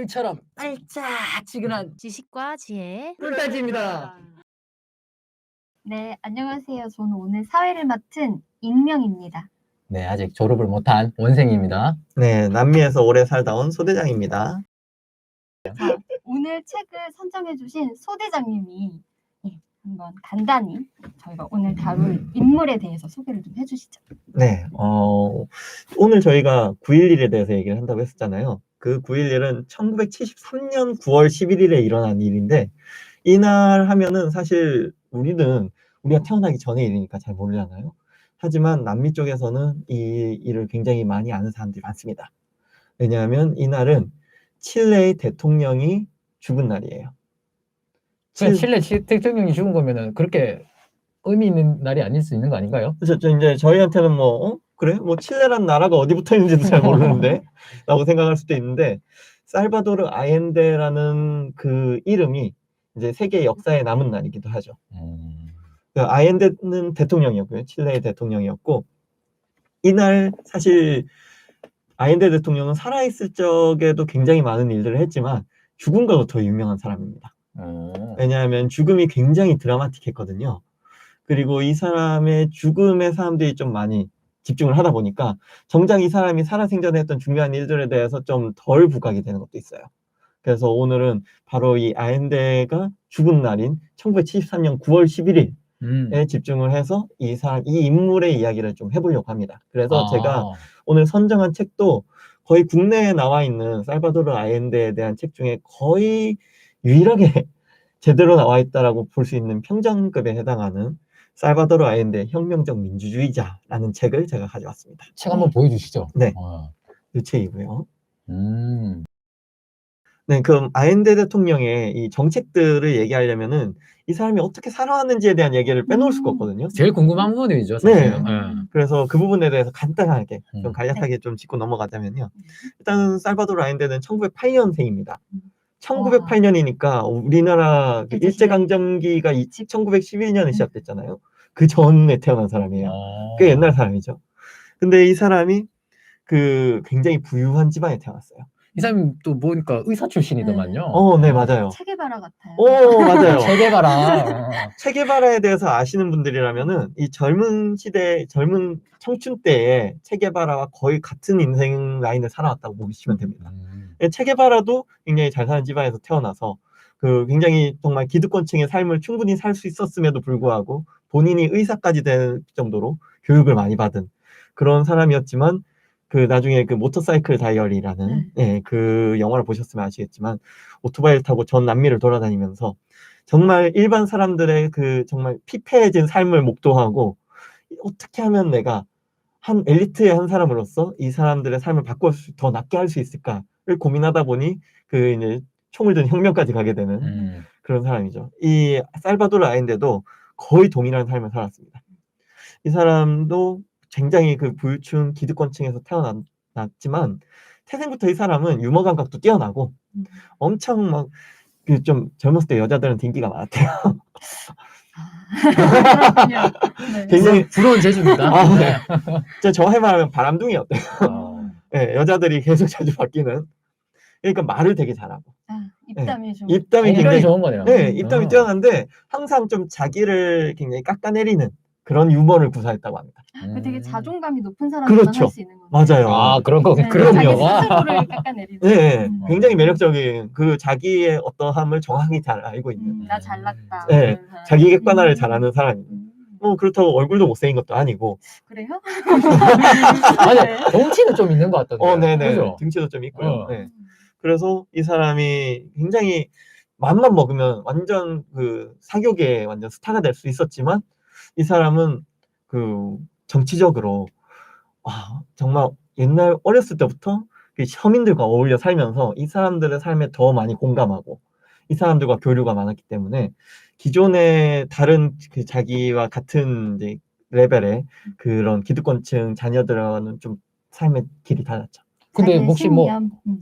별처럼 반짝지근한 지식과 지혜 꿀단지입니다. 네, 안녕하세요. 저는 오늘 사회를 맡은 익명입니다. 네, 아직 졸업을 못한 원생입니다. 네, 남미에서 오래 살다 온 소대장입니다. 자, 오늘 책을 선정해주신 소대장님이 한번 간단히 저희가 오늘 다룰 인물에 대해서 소개를 좀 해주시죠. 네, 오늘 저희가 9.11에 대해서 얘기를 한다고 했었잖아요. 그 9.11은 1973년 9월 11일에 일어난 일인데, 이날 하면은 사실 우리가 태어나기 전의 일이니까 잘 모르잖아요. 하지만 남미 쪽에서는 이 일을 굉장히 많이 아는 사람들이 많습니다. 왜냐하면 이날은 칠레의 대통령이 죽은 날이에요. 그냥 칠레 대통령이 죽은 거면은 그렇게 의미 있는 날이 아닐 수 있는 거 아닌가요? 그래서 이제 저희한테는 그래? 칠레란 나라가 어디 붙어 있는지도 잘 모르는데 라고 생각할 수도 있는데, 살바도르 아옌데라는 그 이름이 이제 세계 역사에 남은 날이기도 하죠. 아옌데는 대통령이었고요. 칠레의 대통령이었고, 이날 사실 아옌데 대통령은 살아있을 적에도 굉장히 많은 일들을 했지만 죽은 거로 더 유명한 사람입니다. 왜냐하면 죽음이 굉장히 드라마틱했거든요. 그리고 이 사람의 죽음에 사람들이 좀 많이 집중을 하다 보니까 정작 이 사람이 살아생전에 했던 중요한 일들에 대해서 좀 덜 부각이 되는 것도 있어요. 그래서 오늘은 바로 이 아옌데가 죽은 날인 1973년 9월 11일에 집중을 해서 이 인물의 이야기를 좀 해보려고 합니다. 그래서 제가 오늘 선정한 책도 거의 국내에 나와 있는 살바도르 아옌데에 대한 책 중에 거의 유일하게 제대로 나와 있다라고 볼 수 있는 평전급에 해당하는 살바도르 아옌데 혁명적 민주주의자라는 책을 제가 가져왔습니다. 책 한번 보여주시죠. 네, 이 책이고요. 네, 그럼 아옌데 대통령의 이 정책들을 얘기하려면은 이 사람이 어떻게 살아왔는지에 대한 얘기를 빼놓을 수가 없거든요. 제일 궁금한 부분이죠, 사실. 네. 그래서 그 부분에 대해서 간단하게 좀 간략하게 좀 짚고 넘어가자면요. 일단 살바도르 아옌데는 1908년생입니다. 1908년이니까 우리나라 그 일제강점기가 1911년에 시작됐잖아요. 그 전에 태어난 사람이에요. 꽤 옛날 사람이죠. 근데 이 사람이 그 굉장히 부유한 집안에 태어났어요. 이 사람이 또 보니까 의사 출신이더만요. 네, 맞아요. 체게바라 같아요. 맞아요. 체게바라. 체게바라에 대해서 아시는 분들이라면은 이 젊은 청춘 때에 체게바라와 거의 같은 인생 라인을 살아왔다고 보시면 됩니다. 체게바라도 굉장히 잘 사는 집안에서 태어나서 그 굉장히 정말 기득권층의 삶을 충분히 살 수 있었음에도 불구하고 본인이 의사까지 될 정도로 교육을 많이 받은 그런 사람이었지만, 그 나중에 그 모터사이클 다이어리라는 그 영화를 보셨으면 아시겠지만 오토바이를 타고 전 남미를 돌아다니면서 정말 일반 사람들의 그 정말 피폐해진 삶을 목도하고 어떻게 하면 내가 한 엘리트의 한 사람으로서 이 사람들의 삶을 더 낫게 할 수 있을까를 고민하다 보니 그 이제 총을 든 혁명까지 가게 되는 그런 사람이죠. 이 살바도르 아인데도 거의 동일한 삶을 살았습니다. 이 사람도 굉장히 그 부유층 기득권층에서 태어났지만 태생부터 이 사람은 유머 감각도 뛰어나고 엄청 막 그 좀 젊었을 때 여자들은 인기가 많았대요. 굉장히 부러운 재주입니다. 네. 정확히 말하면 바람둥이였대요. 네, 여자들이 계속 자주 바뀌는. 그러니까 말을 되게 잘하고. 입담이 좀. 입담이 굉장히 좋은 거네요. 네, 입담이 뛰어난데 항상 좀 자기를 굉장히 깎아내리는 그런 유머를 구사했다고 합니다. 되게 자존감이 높은 사람만 할 수 있는 거예요. 맞아요. 그런 거. 자기 스스로를 깎아내리는. 네, 굉장히 매력적인 그 자기의 어떠함을 정확히 잘 알고 있는. 나 잘났다. 네, 자기 객관화를 잘하는 사람이에요. 그렇다고 얼굴도 못생긴 것도 아니고. 그래요? 맞아. 덩치는 좀 있는 것 같던데. 네네. 그죠? 등치도 좀 있고요. 네. 그래서 이 사람이 굉장히 맘만 먹으면 완전 그 사교계에 완전 스타가 될 수 있었지만, 이 사람은 그 정치적으로 정말 옛날 어렸을 때부터 그 서민들과 어울려 살면서 이 사람들의 삶에 더 많이 공감하고 이 사람들과 교류가 많았기 때문에 기존의 다른 그 자기와 같은 이제 레벨의 그런 기득권층 자녀들과는 좀 삶의 길이 달랐죠. 근데 혹시 뭐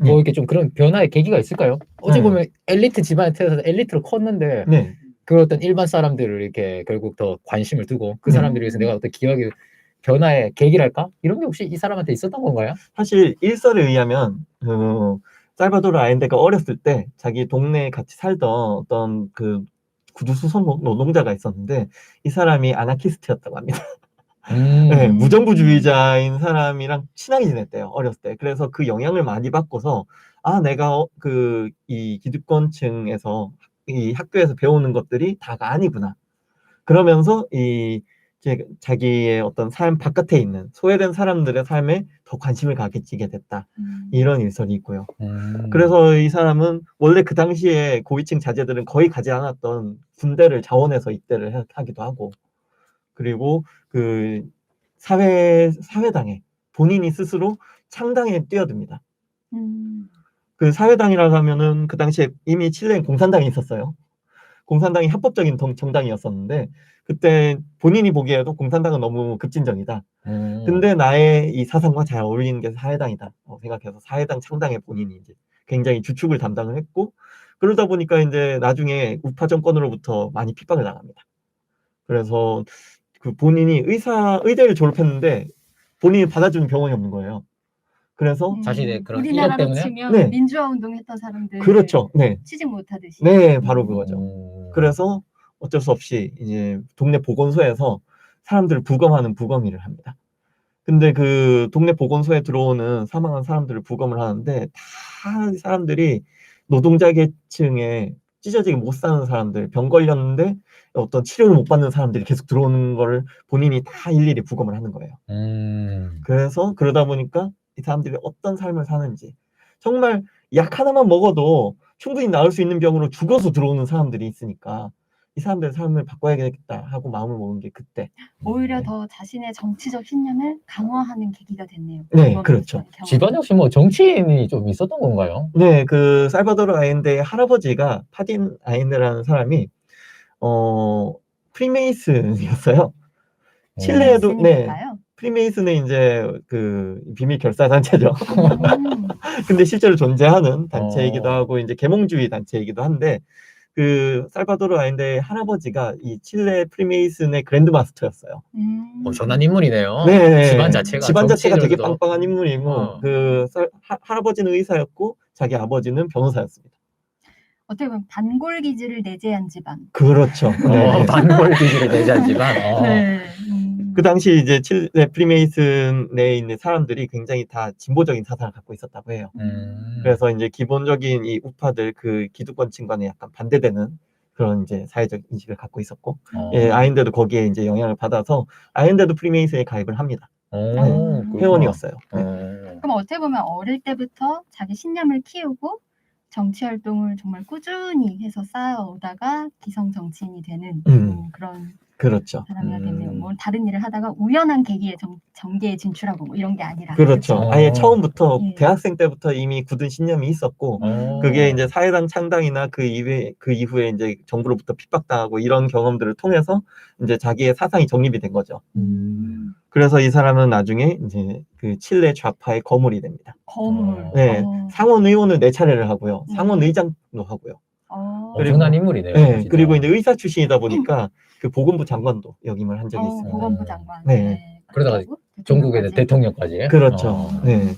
이렇게 좀 그런 변화의 계기가 있을까요? 어찌 보면 엘리트 집안에 태어나서 엘리트로 컸는데 그 어떤 일반 사람들을 이렇게 결국 더 관심을 두고 그 사람들을 위해서 내가 어떤 기억의 변화의 계기랄까? 이런 게 혹시 이 사람한테 있었던 건가요? 사실 일설에 의하면 살바도르 아엔데가 어렸을 때 자기 동네에 같이 살던 어떤 그 구두수선 노동자가 있었는데 이 사람이 아나키스트였다고 합니다. 네, 무정부주의자인 사람이랑 친하게 지냈대요, 어렸을 때. 그래서 그 영향을 많이 받고서 내가 이 기득권층에서 이 학교에서 배우는 것들이 다가 아니구나. 그러면서 자기의 어떤 삶 바깥에 있는 소외된 사람들의 삶에 더 관심을 가지게 됐다. 이런 일설이 있고요. 그래서 이 사람은 원래 그 당시에 고위층 자제들은 거의 가지 않았던 군대를 자원해서 입대를 하기도 하고, 그리고 그 사회당에 본인이 스스로 창당에 뛰어듭니다. 그 사회당이라고 하면은 그 당시에 이미 칠레엔 공산당이 있었어요. 공산당이 합법적인 정당이었었는데 그때 본인이 보기에도 공산당은 너무 급진적이다. 근데 나의 이 사상과 잘 어울리는 게 사회당이다 생각해서 사회당 창당에 본인이 이제 굉장히 주축을 담당을 했고, 그러다 보니까 이제 나중에 우파 정권으로부터 많이 핍박을 당합니다. 그래서 그 본인이 의대를 졸업했는데 본인이 받아주는 병원이 없는 거예요. 그래서 자신의 그런 이력 우리나라로 때문에 치면 네. 민주화 운동했던 사람들 그렇죠. 네. 취직 못하듯이. 네, 바로 그거죠. 그래서 어쩔 수 없이 이제 동네 보건소에서 사람들을 부검하는 부검일을 합니다. 근데 그 동네 보건소에 들어오는 사망한 사람들을 부검을 하는데 다 사람들이 노동자 계층에 찢어지게 못 사는 사람들, 병 걸렸는데 어떤 치료를 못 받는 사람들이 계속 들어오는 거를 본인이 다 일일이 부검을 하는 거예요. 그래서 그러다 보니까 이 사람들이 어떤 삶을 사는지, 정말 약 하나만 먹어도 충분히 나을 수 있는 병으로 죽어서 들어오는 사람들이 있으니까 이 사람들의 삶을 바꿔야겠다 하고 마음을 먹은 게 그때. 오히려 더 자신의 정치적 신념을 강화하는 계기가 됐네요. 네, 그렇죠. 집안 역시 뭐 정치인이 좀 있었던 건가요? 네, 그 살바도르 아엔데의 할아버지가 파딘 아엔데라는 사람이 프리메이슨이었어요. 칠레에도 프리메이슨은 이제 그 비밀 결사 단체죠. 근데 실제로 존재하는 단체이기도 하고 이제 계몽주의 단체이기도 한데, 그 살바도르 아엔데의 할아버지가 이 칠레 프리메이슨의 그랜드 마스터였어요. 전한 인물이네요. 네, 집안 자체가 되게 빵빵한 인물이고, 그 할아버지는 의사였고 자기 아버지는 변호사였습니다. 어떻게 보면 반골기지를 내재한 집안. 그렇죠. 네. 반골기지를 내재한 집안. 네. 그 당시 이제 칠레 프리메이슨에 있는 사람들이 굉장히 다 진보적인 사상을 갖고 있었다고 해요. 그래서 이제 기본적인 이 우파들 그 기득권층과는 약간 반대되는 그런 이제 사회적 인식을 갖고 있었고, 예, 아엔데도 거기에 이제 영향을 받아서 아엔데도 프리메이슨에 가입을 합니다. 회원이었어요. 네. 그럼 어떻게 보면 어릴 때부터 자기 신념을 키우고 정치 활동을 정말 꾸준히 해서 쌓아오다가 기성 정치인이 되는 그런 그렇죠. 사람이 됐네요. 뭐 다른 일을 하다가 우연한 계기에 정계에 진출하고 뭐 이런 게 아니라. 그렇죠. 아예 처음부터 대학생 때부터 이미 굳은 신념이 있었고, 그게 이제 사회당 창당이나 그 이후에 이제 정부로부터 핍박당하고 이런 경험들을 통해서 이제 자기의 사상이 정립이 된 거죠. 그래서 이 사람은 나중에 이제 그 칠레 좌파의 거물이 됩니다. 거물. 네, 상원 의원을 4차례를 하고요. 상원 의장도 하고요. 엄청난 인물이네요. 네, 그리고 이제 의사 출신이다 보니까 그 보건부 장관도 역임을 한 적이 있습니다. 보건부 장관. 네. 그러다가 전국에는 대통령까지. 그렇죠. 네.